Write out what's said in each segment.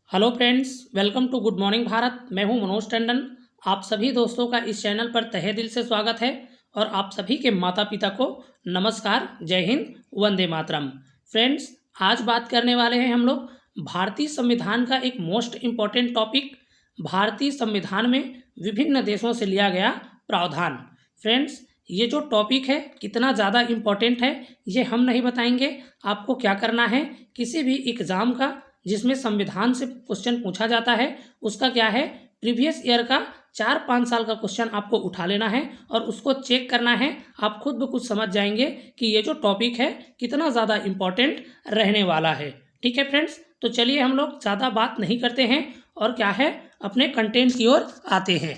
Hello friends, welcome to good morning Bharat. मैं हूं मनोज टंडन। आप सभी दोस्तों का इस चैनल पर तहे दिल से स्वागत है और आप सभी के माता पिता को नमस्कार, जय हिंद, वंदे मातरम। फ्रेंड्स, आज बात करने वाले हैं हम लोग भारतीय संविधान का एक मोस्ट इम्पॉर्टेंट टॉपिक, भारतीय संविधान में विभिन्न देशों से लिया गया प्रावधान। फ्रेंड्स, ये जो टॉपिक है कितना ज़्यादा इम्पॉर्टेंट है ये हम नहीं बताएंगे। आपको क्या करना है, किसी भी एग्ज़ाम का जिसमें संविधान से क्वेश्चन पूछा जाता है उसका क्या है, प्रीवियस ईयर का 4-5 साल का क्वेश्चन आपको उठा लेना है और उसको चेक करना है। आप खुद ब खुद समझ जाएंगे कि ये जो टॉपिक है कितना ज़्यादा इम्पॉर्टेंट रहने वाला है। ठीक है फ्रेंड्स, तो चलिए हम लोग ज़्यादा बात नहीं करते हैं और क्या है, अपने कंटेंट की ओर आते हैं।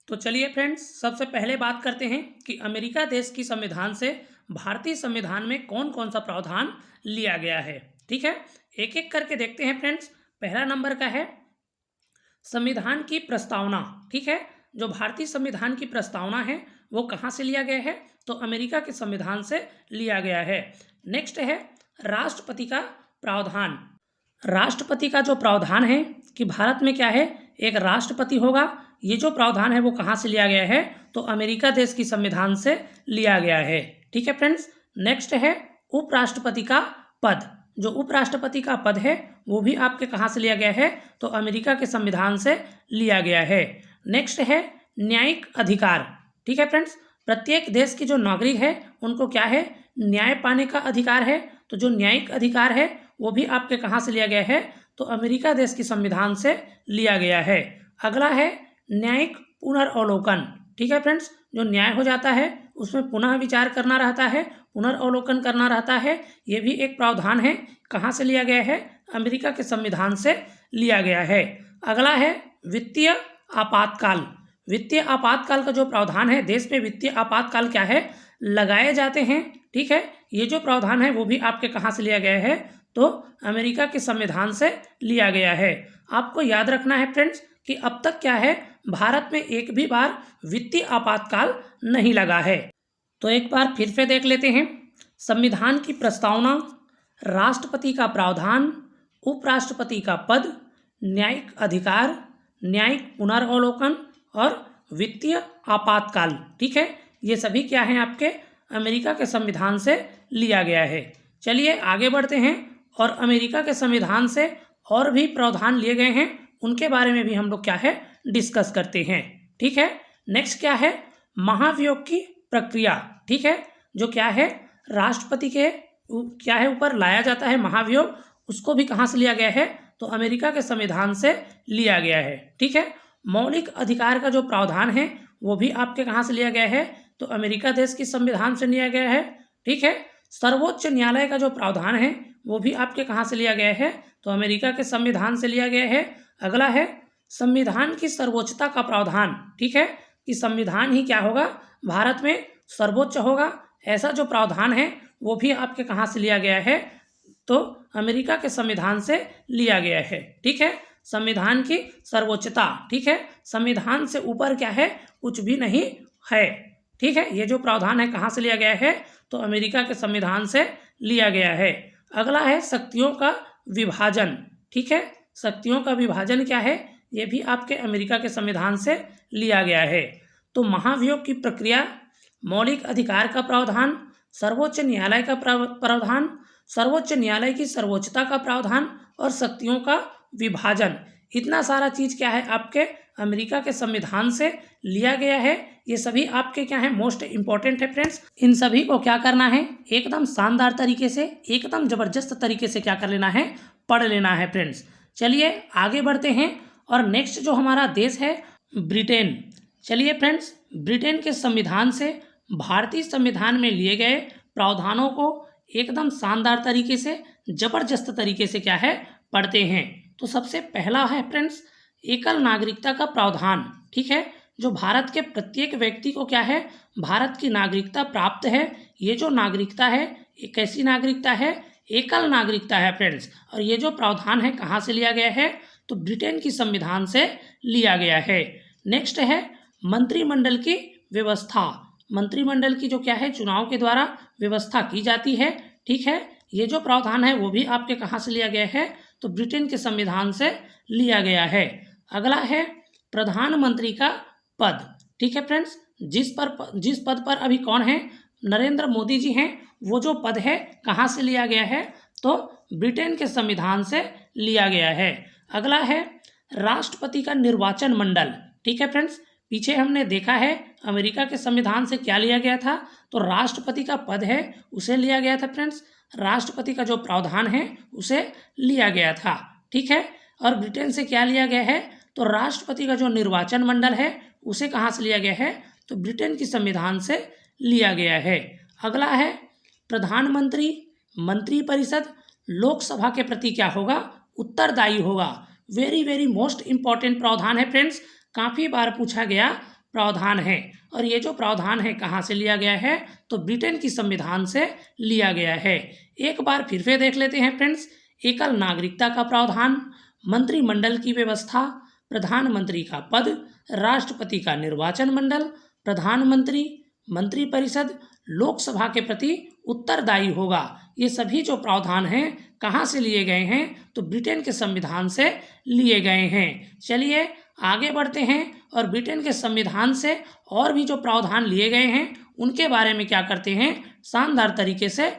तो चलिए फ्रेंड्स, सबसे पहले बात करते हैं कि अमेरिका देश की संविधान से भारतीय संविधान में कौन कौन सा प्रावधान लिया गया है। ठीक है, एक एक करके देखते हैं फ्रेंड्स। पहला नंबर का है संविधान की प्रस्तावना। ठीक है, जो भारतीय संविधान की प्रस्तावना है वो कहाँ से लिया गया है, तो अमेरिका के संविधान से लिया गया है। नेक्स्ट है राष्ट्रपति का प्रावधान। राष्ट्रपति का जो प्रावधान है कि भारत में क्या है, एक राष्ट्रपति होगा, ये जो प्रावधान है वो कहाँ से लिया गया है, तो अमेरिका देश की संविधान से लिया गया है। ठीक है फ्रेंड्स, नेक्स्ट है उपराष्ट्रपति का पद। जो उपराष्ट्रपति का पद है वो भी आपके कहाँ से लिया गया है, तो अमेरिका के संविधान से लिया गया है। नेक्स्ट है न्यायिक अधिकार। ठीक है फ्रेंड्स, प्रत्येक देश के जो नागरिक है उनको क्या है, न्याय पाने का अधिकार है। तो जो न्यायिक अधिकार है वो भी आपके कहाँ से लिया गया है, तो अमेरिका देश की संविधान से लिया गया है। अगला है न्यायिक पुनर्वलोकन। ठीक है फ्रेंड्स, जो न्याय हो जाता है उसमें पुनः विचार करना रहता है, पुनर्वलोकन करना रहता है, ये भी एक प्रावधान है। कहाँ से लिया गया है, अमेरिका के संविधान से लिया गया है। अगला है वित्तीय आपातकाल। वित्तीय आपातकाल का जो प्रावधान है, देश में वित्तीय आपातकाल क्या है, लगाए जाते हैं। ठीक है, ये जो प्रावधान है वो भी आपके कहाँ से लिया गया है, तो अमेरिका के संविधान से लिया गया है। आपको याद रखना है फ्रेंड्स कि अब तक क्या है, भारत में एक भी बार वित्तीय आपातकाल नहीं लगा है। तो एक बार फिर से देख लेते हैं। संविधान की प्रस्तावना, राष्ट्रपति का प्रावधान, उपराष्ट्रपति का पद, न्यायिक अधिकार, न्यायिक पुनर्वलोकन और वित्तीय आपातकाल। ठीक है, ये सभी क्या हैं, आपके अमेरिका के संविधान से लिया गया है। चलिए आगे बढ़ते हैं और अमेरिका के संविधान से और भी प्रावधान लिए गए हैं, उनके बारे में भी हम लोग क्या है डिस्कस करते हैं। ठीक है, नेक्स्ट क्या है, महाभियोग की प्रक्रिया। ठीक है, जो क्या है, राष्ट्रपति के क्या है ऊपर लाया जाता है महाभियोग, उसको भी कहाँ से लिया गया है, तो अमेरिका के संविधान से लिया गया है। ठीक है, मौलिक अधिकार का जो प्रावधान है वो भी आपके कहाँ से लिया गया है, तो अमेरिका देश की संविधान से लिया गया है। ठीक है, सर्वोच्च न्यायालय का जो प्रावधान है वो भी आपके कहाँ से लिया गया है, तो अमेरिका के संविधान से लिया गया है। अगला है संविधान की सर्वोच्चता का प्रावधान। ठीक है, कि संविधान ही क्या होगा, भारत में सर्वोच्च होगा, ऐसा जो प्रावधान है वो भी आपके कहाँ से लिया गया है, तो अमेरिका के संविधान से लिया गया है। ठीक है, संविधान की सर्वोच्चता। ठीक है, संविधान से ऊपर क्या है, कुछ भी नहीं है। ठीक है, ये जो प्रावधान है कहाँ से लिया गया है, तो अमेरिका के संविधान से लिया गया है। अगला है शक्तियों का विभाजन। ठीक है, शक्तियों का विभाजन क्या है, ये भी आपके अमेरिका के संविधान से लिया गया है। तो महाभियोग की प्रक्रिया, मौलिक अधिकार का प्रावधान, सर्वोच्च न्यायालय का प्रावधान, सर्वोच्च न्यायालय की सर्वोच्चता का प्रावधान और शक्तियों का विभाजन, इतना सारा चीज़ क्या है आपके अमेरिका के संविधान से लिया गया है। ये सभी आपके क्या है, मोस्ट इम्पॉर्टेंट है फ्रेंड्स। इन सभी को क्या करना है, एकदम शानदार तरीके से, एकदम ज़बरदस्त तरीके से क्या कर लेना है, पढ़ लेना है फ्रेंड्स। चलिए आगे बढ़ते हैं और नेक्स्ट जो हमारा देश है ब्रिटेन। चलिए फ्रेंड्स, ब्रिटेन के संविधान से भारतीय संविधान में लिए गए प्रावधानों को एकदम शानदार तरीके से, जबरदस्त तरीके से क्या है पढ़ते हैं। तो सबसे पहला है फ्रेंड्स एकल नागरिकता का प्रावधान। ठीक है, जो भारत के प्रत्येक व्यक्ति को क्या है, भारत की नागरिकता प्राप्त है। ये जो नागरिकता है ये कैसी नागरिकता है, एकल नागरिकता है फ्रेंड्स। और ये जो प्रावधान है कहाँ से लिया गया है, तो ब्रिटेन की संविधान से लिया गया है। नेक्स्ट है मंत्रिमंडल की व्यवस्था। मंत्रिमंडल की जो क्या है, चुनाव के द्वारा व्यवस्था की जाती है। ठीक है, ये जो प्रावधान है वो भी आपके कहाँ से लिया गया है, तो ब्रिटेन के संविधान से लिया गया है। अगला है प्रधानमंत्री का पद। ठीक है फ्रेंड्स, जिस पद पर अभी कौन है, नरेंद्र मोदी जी हैं, वो जो पद है कहाँ से लिया गया है, तो ब्रिटेन के संविधान से लिया गया है। अगला है राष्ट्रपति का निर्वाचन मंडल। ठीक है फ्रेंड्स, पीछे हमने देखा है अमेरिका के संविधान से क्या लिया गया था, तो राष्ट्रपति का पद है उसे लिया गया था फ्रेंड्स, राष्ट्रपति का जो प्रावधान है उसे लिया गया था। ठीक है, और ब्रिटेन से क्या लिया गया है, तो राष्ट्रपति का जो निर्वाचन मंडल है उसे कहाँ से लिया गया है, तो ब्रिटेन की संविधान से लिया गया है। अगला है प्रधानमंत्री मंत्रिपरिषद लोकसभा के प्रति क्या होगा, उत्तरदायी होगा। वेरी वेरी मोस्ट इंपॉर्टेंट प्रावधान है फ्रेंड्स, काफ़ी बार पूछा गया प्रावधान है। और ये जो प्रावधान है कहाँ से लिया गया है, तो ब्रिटेन की संविधान से लिया गया है। एक बार फिर से देख लेते हैं फ्रेंड्स, एकल नागरिकता का प्रावधान, मंत्रिमंडल की व्यवस्था, प्रधानमंत्री का पद, राष्ट्रपति का निर्वाचन मंडल, प्रधानमंत्री मंत्रिपरिषद लोकसभा के प्रति उत्तरदायी होगा। ये सभी जो प्रावधान हैं कहाँ से लिए गए हैं, तो ब्रिटेन के संविधान से लिए गए हैं। चलिए आगे बढ़ते हैं और ब्रिटेन के संविधान से और भी जो प्रावधान लिए गए हैं उनके बारे में क्या करते हैं, शानदार तरीके से,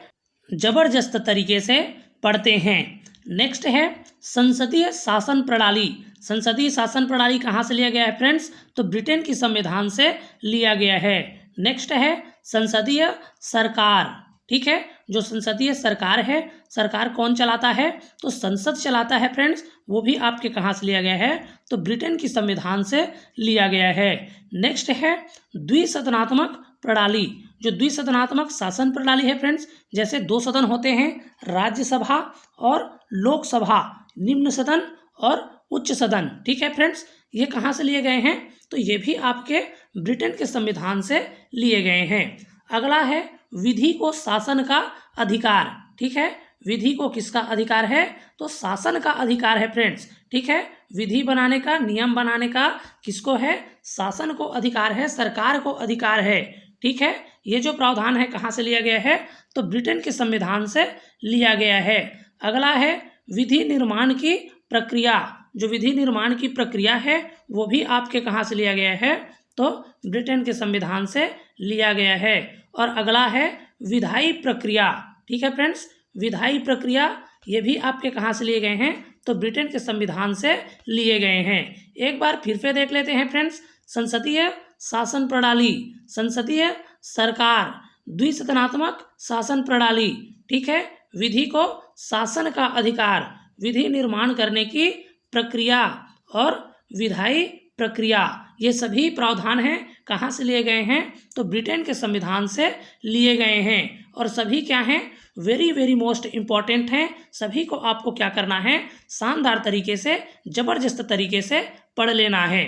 जबरदस्त तरीके से पढ़ते हैं। नेक्स्ट है संसदीय शासन प्रणाली। संसदीय शासन प्रणाली कहाँ से लिया गया है फ्रेंड्स, तो ब्रिटेन की संविधान से लिया गया है। नेक्स्ट है संसदीय सरकार। ठीक है, जो संसदीय सरकार है, सरकार कौन चलाता है, तो संसद चलाता है फ्रेंड्स, वो भी आपके कहाँ से लिया गया है, तो ब्रिटेन की संविधान से लिया गया है। नेक्स्ट है द्विसदनात्मक प्रणाली। जो द्विसदनात्मक शासन प्रणाली है फ्रेंड्स, जैसे 2 सदन होते हैं, राज्यसभा और लोकसभा, निम्न सदन और उच्च सदन। ठीक है फ्रेंड्स, ये कहाँ से लिए गए हैं, तो ये भी आपके ब्रिटेन के संविधान से लिए गए हैं। अगला है विधि को शासन का अधिकार। ठीक है, विधि को किसका अधिकार है, तो शासन का अधिकार है फ्रेंड्स। ठीक है, विधि बनाने का, नियम बनाने का किसको है, शासन को अधिकार है, सरकार को अधिकार है। ठीक है, ये जो प्रावधान है कहाँ से लिया गया है, तो ब्रिटेन के संविधान से लिया गया है। अगला है विधि निर्माण की प्रक्रिया। जो विधि निर्माण की प्रक्रिया है वो भी आपके कहाँ से लिया गया है, तो ब्रिटेन के संविधान से लिया गया है। और अगला है विधायी प्रक्रिया। ठीक है फ्रेंड्स, विधायी प्रक्रिया ये भी आपके कहाँ से लिए गए हैं, तो ब्रिटेन के संविधान से लिए गए हैं। एक बार फिर से देख लेते हैं फ्रेंड्स, संसदीय शासन प्रणाली, संसदीय सरकार, द्विसदनात्मक शासन प्रणाली। ठीक है, विधि को शासन का अधिकार, विधि निर्माण करने की प्रक्रिया और विधायी प्रक्रिया, ये सभी प्रावधान हैं कहाँ से लिए गए हैं, तो ब्रिटेन के संविधान से लिए गए हैं। और सभी क्या हैं, वेरी वेरी मोस्ट इम्पॉर्टेंट हैं। सभी को आपको क्या करना है, शानदार तरीके से, जबरदस्त तरीके से पढ़ लेना है।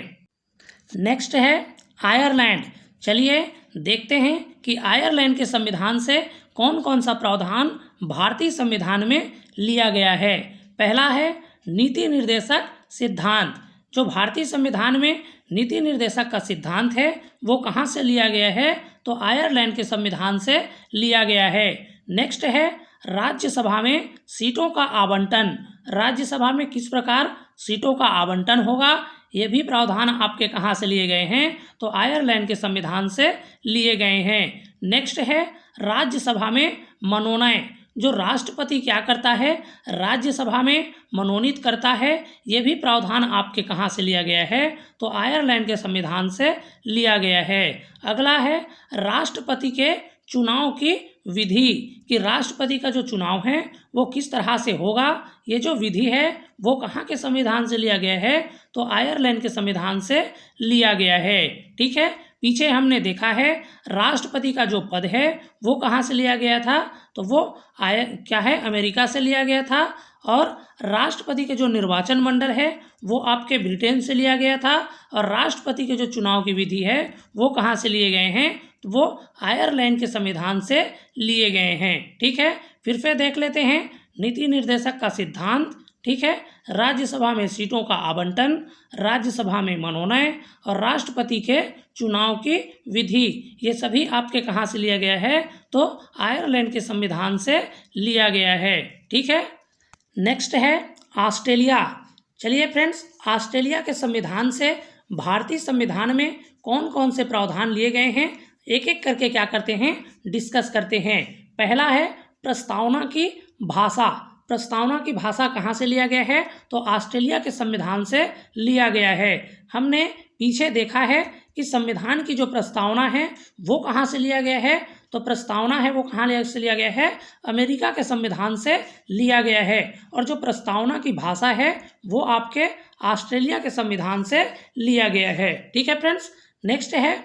नेक्स्ट है आयरलैंड। चलिए देखते हैं कि आयरलैंड के संविधान से कौन कौन सा प्रावधान भारतीय संविधान में लिया गया है। पहला है नीति निर्देशक सिद्धांत। जो भारतीय संविधान में नीति निर्देशक का सिद्धांत है वो कहाँ से लिया गया है, तो आयरलैंड के संविधान से लिया गया है। नेक्स्ट है राज्यसभा में सीटों का आवंटन। राज्यसभा में किस प्रकार सीटों का आवंटन होगा, ये भी प्रावधान आपके कहाँ से लिए गए हैं, तो आयरलैंड के संविधान से लिए गए हैं। नेक्स्ट है राज्यसभा में मनोनयन। जो राष्ट्रपति क्या करता है, राज्यसभा में मनोनीत करता है, ये भी प्रावधान आपके कहाँ से लिया गया है, तो आयरलैंड के संविधान से लिया गया है। अगला है राष्ट्रपति के चुनाव की विधि, कि राष्ट्रपति का जो चुनाव है वो किस तरह से होगा, ये जो विधि है वो कहाँ के संविधान से लिया गया है, तो आयरलैंड के संविधान से लिया गया है। ठीक है, पीछे हमने देखा है राष्ट्रपति का जो पद है वो कहाँ से लिया गया था, तो वो क्या है, अमेरिका से लिया गया था। और राष्ट्रपति के जो निर्वाचन मंडल है वो आपके ब्रिटेन से लिया गया था। और राष्ट्रपति के जो चुनाव की विधि है वो कहाँ से लिए गए हैं, तो वो आयरलैंड के संविधान से लिए गए हैं। ठीक है, फिर से देख लेते हैं नीति निर्देशक का सिद्धांत। ठीक है, राज्यसभा में सीटों का आवंटन, राज्यसभा में मनोनयन और राष्ट्रपति के चुनाव की विधि, ये सभी आपके कहाँ से लिया गया है, तो आयरलैंड के संविधान से लिया गया है। ठीक है, नेक्स्ट है ऑस्ट्रेलिया। चलिए फ्रेंड्स, ऑस्ट्रेलिया के संविधान से भारतीय संविधान में कौन कौन से प्रावधान लिए गए हैं, एक एक करके क्या करते हैं, डिस्कस करते हैं। पहला है प्रस्तावना की भाषा। प्रस्तावना की भाषा कहाँ से लिया गया है, तो ऑस्ट्रेलिया के संविधान से लिया गया है। हमने पीछे देखा है कि संविधान की जो प्रस्तावना है वो कहाँ से लिया गया है, तो प्रस्तावना है वो कहाँ से लिया गया है, अमेरिका के संविधान से लिया गया है। और जो प्रस्तावना की भाषा है वो आपके ऑस्ट्रेलिया के संविधान से लिया गया है। ठीक है फ्रेंड्स। नेक्स्ट है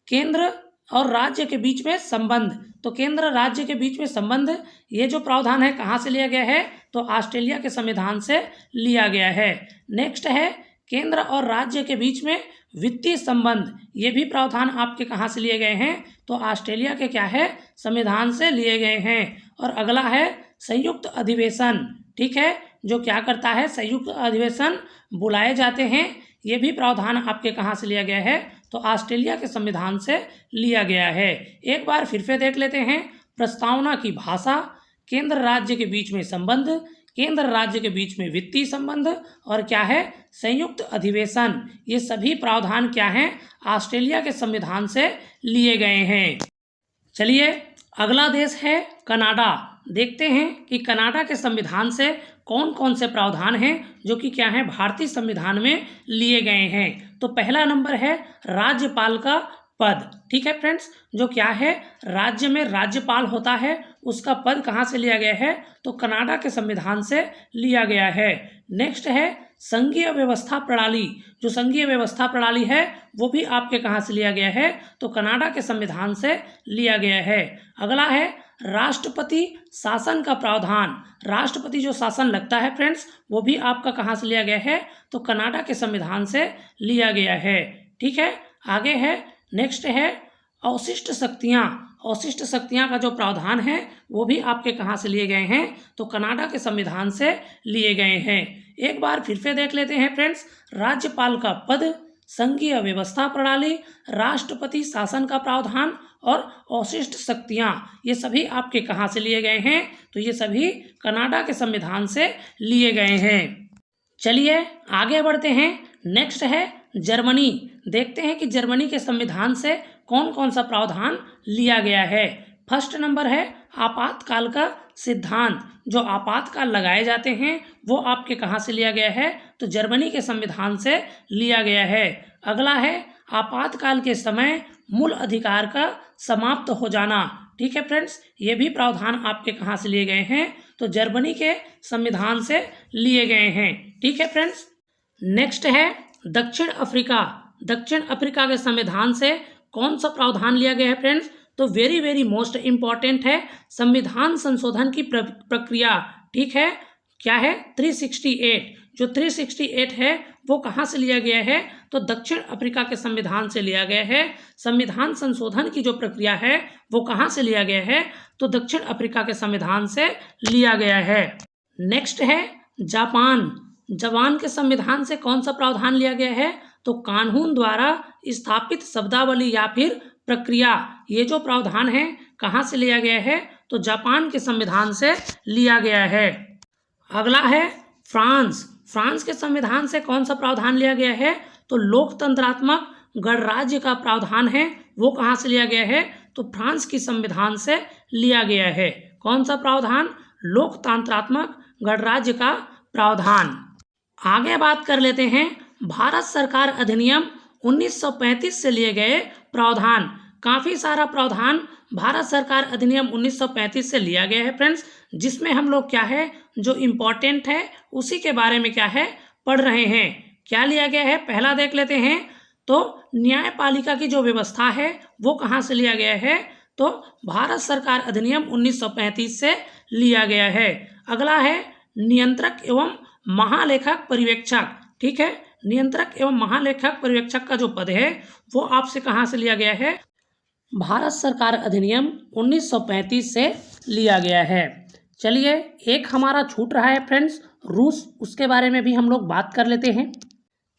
केंद्र और राज्य के बीच में संबंध। तो केंद्र राज्य के बीच में संबंध, ये जो प्रावधान है कहाँ से लिया गया है, तो ऑस्ट्रेलिया के संविधान से लिया गया है। नेक्स्ट है केंद्र और राज्य के बीच में वित्तीय संबंध। ये भी प्रावधान आपके कहाँ से लिए गए हैं, तो ऑस्ट्रेलिया के क्या है, संविधान से लिए गए हैं। और अगला है संयुक्त अधिवेशन। ठीक है, जो क्या करता है, संयुक्त अधिवेशन बुलाए जाते हैं। ये भी प्रावधान आपके कहाँ से लिया गया है, तो ऑस्ट्रेलिया के संविधान से लिया गया है। एक बार फिर से देख लेते हैं। प्रस्तावना की भाषा, केंद्र राज्य के बीच में संबंध, केंद्र राज्य के बीच में वित्तीय संबंध, और क्या है, संयुक्त अधिवेशन। ये सभी प्रावधान क्या हैं, ऑस्ट्रेलिया के संविधान से लिए गए हैं। चलिए अगला देश है कनाडा। देखते हैं कि कनाडा के संविधान से कौन कौन से प्रावधान हैं जो कि क्या है, भारतीय संविधान में लिए गए हैं। तो पहला नंबर है राज्यपाल का पद। ठीक है फ्रेंड्स, जो क्या है, राज्य में राज्यपाल होता है, उसका पद कहाँ से लिया गया है, तो कनाडा के संविधान से लिया गया है। नेक्स्ट है संघीय व्यवस्था प्रणाली। जो संघीय व्यवस्था प्रणाली है वो भी आपके कहाँ से लिया गया है, तो कनाडा के संविधान से लिया गया है। अगला है राष्ट्रपति शासन का प्रावधान। राष्ट्रपति जो शासन लगता है फ्रेंड्स, वो भी आपका कहाँ से लिया गया है, तो कनाडा के संविधान से लिया गया है। ठीक है, आगे है नेक्स्ट है अवशिष्ट शक्तियाँ। अवशिष्ट शक्तियाँ का जो प्रावधान है वो भी आपके कहाँ से लिए गए हैं, तो कनाडा के संविधान से लिए गए हैं। एक बार फिर से देख लेते हैं फ्रेंड्स। राज्यपाल का पद, संघीय व्यवस्था प्रणाली, राष्ट्रपति शासन का प्रावधान और अवशिष्ट शक्तियाँ, ये सभी आपके कहाँ से लिए गए हैं, तो ये सभी कनाडा के संविधान से लिए गए हैं। चलिए आगे बढ़ते हैं। नेक्स्ट है जर्मनी। देखते हैं कि जर्मनी के संविधान से कौन कौन सा प्रावधान लिया गया है। फर्स्ट नंबर है आपातकाल का सिद्धांत। जो आपातकाल लगाए जाते हैं वो आपके कहाँ से लिया गया है, तो जर्मनी के संविधान से लिया गया है। अगला है आपातकाल के समय मूल अधिकार का समाप्त हो जाना। ठीक है फ्रेंड्स, ये भी प्रावधान आपके कहाँ से लिए गए हैं, तो जर्मनी के संविधान से लिए गए हैं। ठीक है फ्रेंड्स। नेक्स्ट है दक्षिण अफ्रीका। दक्षिण अफ्रीका के संविधान से कौन सा प्रावधान लिया गया है फ्रेंड्स, तो वेरी वेरी मोस्ट इम्पॉर्टेंट है संविधान संशोधन की प्रक्रिया। ठीक है, क्या है 368। जो 368 है वो कहाँ से लिया गया है, तो दक्षिण अफ्रीका के संविधान से लिया गया है। संविधान संशोधन की जो प्रक्रिया है वो कहाँ से लिया गया है, तो दक्षिण अफ्रीका के संविधान से लिया गया है। नेक्स्ट है जापान। जापान के संविधान से कौन सा प्रावधान लिया गया है, तो कानून द्वारा स्थापित शब्दावली या फिर प्रक्रिया। ये जो प्रावधान है कहाँ से लिया गया है, तो जापान के संविधान से लिया गया है। अगला है फ्रांस। फ्रांस के संविधान से कौन सा प्रावधान लिया गया है, तो लोकतंत्रात्मक गणराज्य का प्रावधान है, वो कहाँ से लिया गया है, तो फ्रांस की संविधान से लिया गया है। कौन सा प्रावधान, लोकतंत्रात्मक गणराज्य का प्रावधान। आगे बात कर लेते हैं भारत सरकार अधिनियम 1935 से लिए गए प्रावधान। काफ़ी सारा प्रावधान भारत सरकार अधिनियम 1935 से लिया गया है फ्रेंड्स, जिसमें हम लोग क्या है, जो इम्पोर्टेंट है उसी के बारे में क्या है, पढ़ रहे हैं। क्या लिया गया है, पहला देख लेते हैं। तो न्यायपालिका की जो व्यवस्था है वो कहाँ से लिया गया है, तो भारत सरकार अधिनियम 1935 से लिया गया है। अगला है नियंत्रक एवं महालेखक पर्यवेक्षक। ठीक है, नियंत्रक एवं महालेखक पर्यवेक्षक का जो पद है वो आपसे कहाँ से लिया गया है, भारत सरकार अधिनियम 1935 से लिया गया है। चलिए एक हमारा छूट रहा है फ्रेंड्स, रूस, उसके बारे में भी हम लोग बात कर लेते हैं।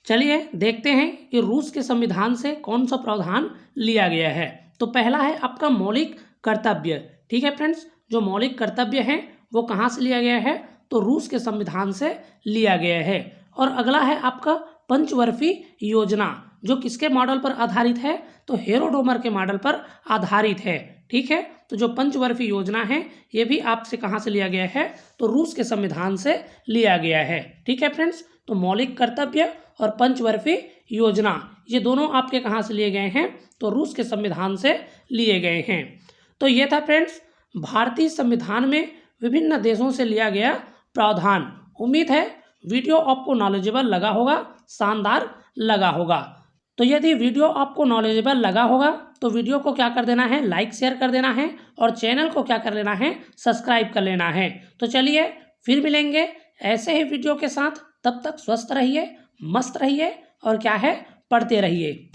चलिए देखते हैं कि रूस के संविधान से कौन सा प्रावधान लिया गया है। तो पहला है आपका मौलिक कर्तव्य। ठीक है फ्रेंड्स, जो मौलिक कर्तव्य है वो कहाँ से लिया गया है, तो रूस के संविधान से लिया गया है। और अगला है आपका पंचवर्षीय योजना, जो किसके मॉडल पर आधारित है, तो हेरोडोमर के मॉडल पर आधारित है। ठीक है, तो जो पंचवर्षीय योजना है ये भी आपसे कहाँ से लिया गया है, तो रूस के संविधान से लिया गया है। ठीक है फ्रेंड्स, तो मौलिक कर्तव्य और पंचवर्षीय योजना ये दोनों आपके कहाँ से लिए गए हैं, तो रूस के संविधान से लिए गए हैं। तो ये था फ्रेंड्स भारतीय संविधान में विभिन्न देशों से लिया गया प्रावधान। उम्मीद है वीडियो आपको नॉलेजेबल लगा होगा, शानदार लगा होगा। तो यदि वीडियो आपको नॉलेजेबल लगा होगा तो वीडियो को क्या कर देना है, लाइक शेयर कर देना है, और चैनल को क्या कर लेना है, सब्सक्राइब कर लेना है। तो चलिए फिर मिलेंगे ऐसे ही वीडियो के साथ, तब तक स्वस्थ रहिए, मस्त रहिए और क्या है, पढ़ते रहिए।